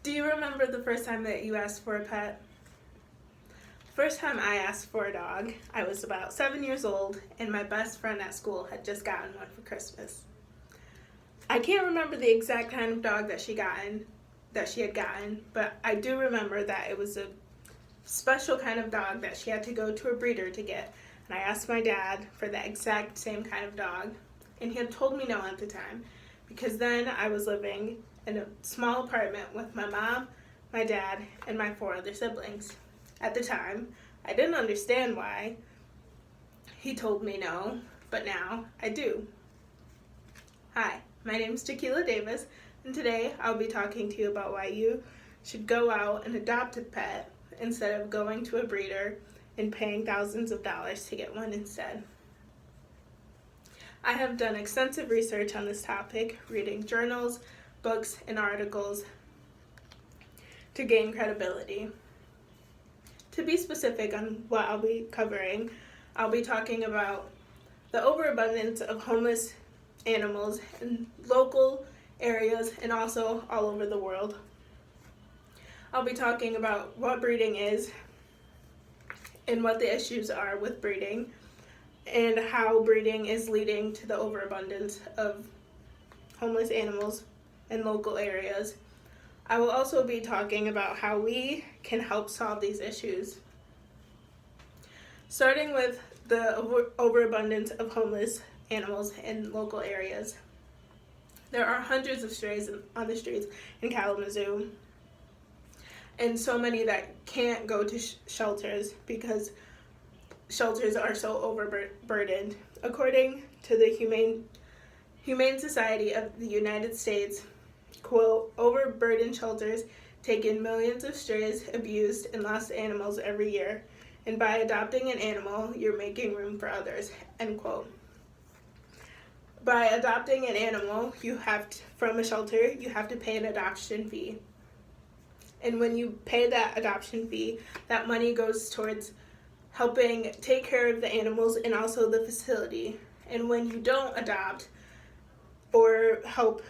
Do you remember the first time that you asked for a pet? First time I asked for a dog, I was about 7 years old, and my best friend at school had just gotten one for Christmas. I can't remember the exact kind of dog that she had gotten, but I do remember that it was a special kind of dog that she had to go to a breeder to get. And I asked my dad for the exact same kind of dog, and he had told me no at the time, because then I was living in a small apartment with my mom, my dad, and my 4 other siblings. At the time, I didn't understand why he told me no, but now I do. Hi, my name is Tequila Davis, and today I'll be talking to you about why you should go out and adopt a pet instead of going to a breeder and paying thousands of dollars to get one instead. I have done extensive research on this topic, reading journals, books, and articles to gain credibility. To be specific on what I'll be covering, I'll be talking about the overabundance of homeless animals in local areas and also all over the world. I'll be talking about what breeding is and what the issues are with breeding and how breeding is leading to the overabundance of homeless animals in local areas. I will also be talking about how we can help solve these issues. Starting with the overabundance of homeless animals in local areas. There are hundreds of strays on the streets in Kalamazoo, and so many that can't go to shelters because shelters are so overburdened. According to the Humane Society of the United States, quote, overburdened shelters take in millions of strays, abused, and lost animals every year, and by adopting an animal, you're making room for others, end quote. By adopting an animal from a shelter, you have to pay an adoption fee. And when you pay that adoption fee, that money goes towards helping take care of the animals and also the facility. And when you don't adopt or help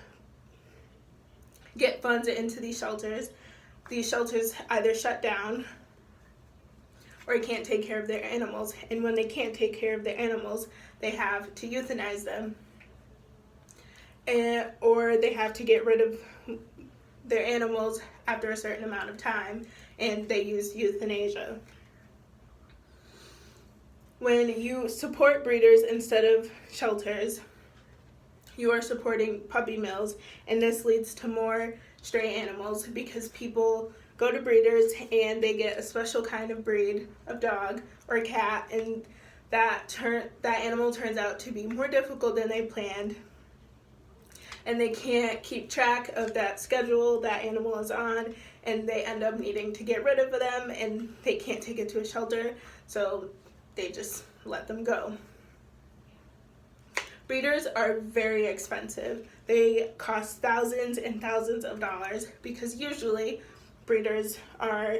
get funds into these shelters either shut down or can't take care of their animals. And when they can't take care of their animals, they have to euthanize them. Or they have to get rid of their animals after a certain amount of time, and they use euthanasia. When you support breeders instead of shelters, you are supporting puppy mills, and this leads to more stray animals because people go to breeders and they get a special kind of breed of dog or cat, and that animal turns out to be more difficult than they planned, and they can't keep track of that schedule that animal is on, and they end up needing to get rid of them, and they can't take it to a shelter, so they just let them go. Breeders are very expensive. They cost thousands and thousands of dollars because usually breeders are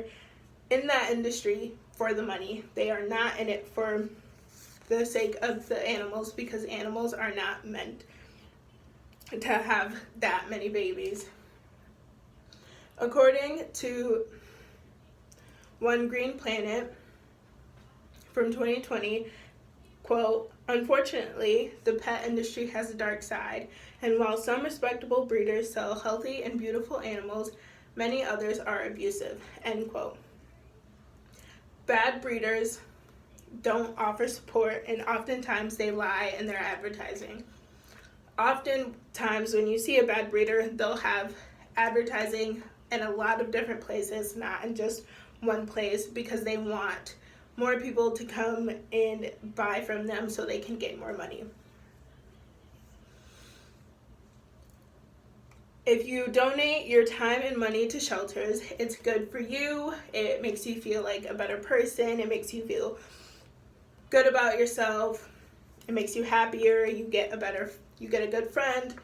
in that industry for the money. They are not in it for the sake of the animals because animals are not meant to have that many babies. According to One Green Planet from 2020, quote, unfortunately, the pet industry has a dark side, and while some respectable breeders sell healthy and beautiful animals, many others are abusive, end quote. Bad breeders don't offer support, and oftentimes they lie in their advertising. Oftentimes when you see a bad breeder, they'll have advertising in a lot of different places, not in just one place, because they want more people to come and buy from them so they can get more money. If you donate your time and money to shelters, it's good for you. It makes you feel like a better person. It makes you feel good about yourself. It makes you happier. You get a good friend.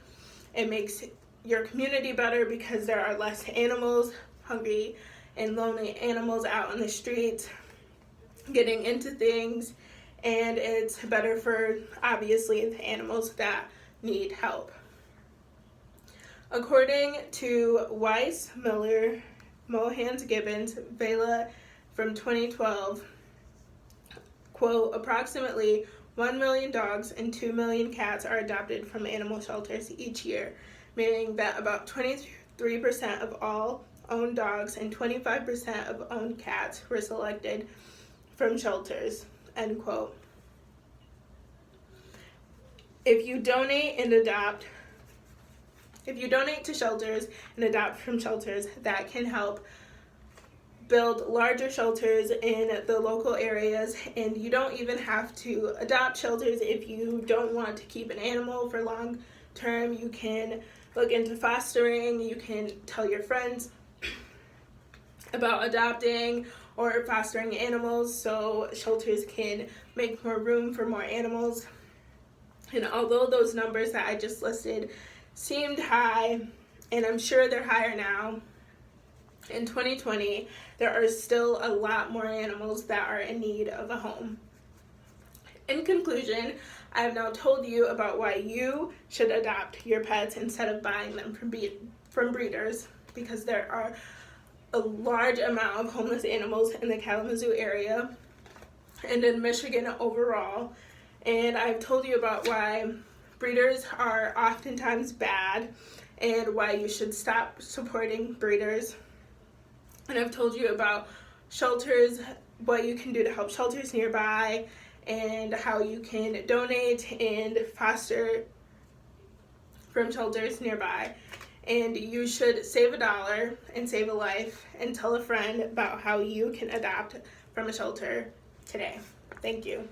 It makes your community better because there are less animals, hungry and lonely animals out on the streets getting into things, and it's better for, obviously, the animals that need help. According to Weiss, Miller, Mohans, Gibbons, Vela from 2012, quote, approximately 1 million dogs and 2 million cats are adopted from animal shelters each year, meaning that about 23% of all owned dogs and 25% of owned cats were selected from shelters, end quote. If you donate to shelters and adopt from shelters, that can help build larger shelters in the local areas, and you don't even have to adopt shelters if you don't want to keep an animal for long term. You can look into fostering. You can tell your friends about adopting or fostering animals so shelters can make more room for more animals. And although those numbers that I just listed seemed high, and I'm sure they're higher now, in 2020, there are still a lot more animals that are in need of a home. In conclusion, I have now told you about why you should adopt your pets instead of buying them from breeders, because there are a large amount of homeless animals in the Kalamazoo area and in Michigan overall. And I've told you about why breeders are oftentimes bad and why you should stop supporting breeders. And I've told you about shelters, what you can do to help shelters nearby, and how you can donate and foster from shelters nearby. And you should save $1 and save a life, and tell a friend about how you can adopt from a shelter today. Thank you.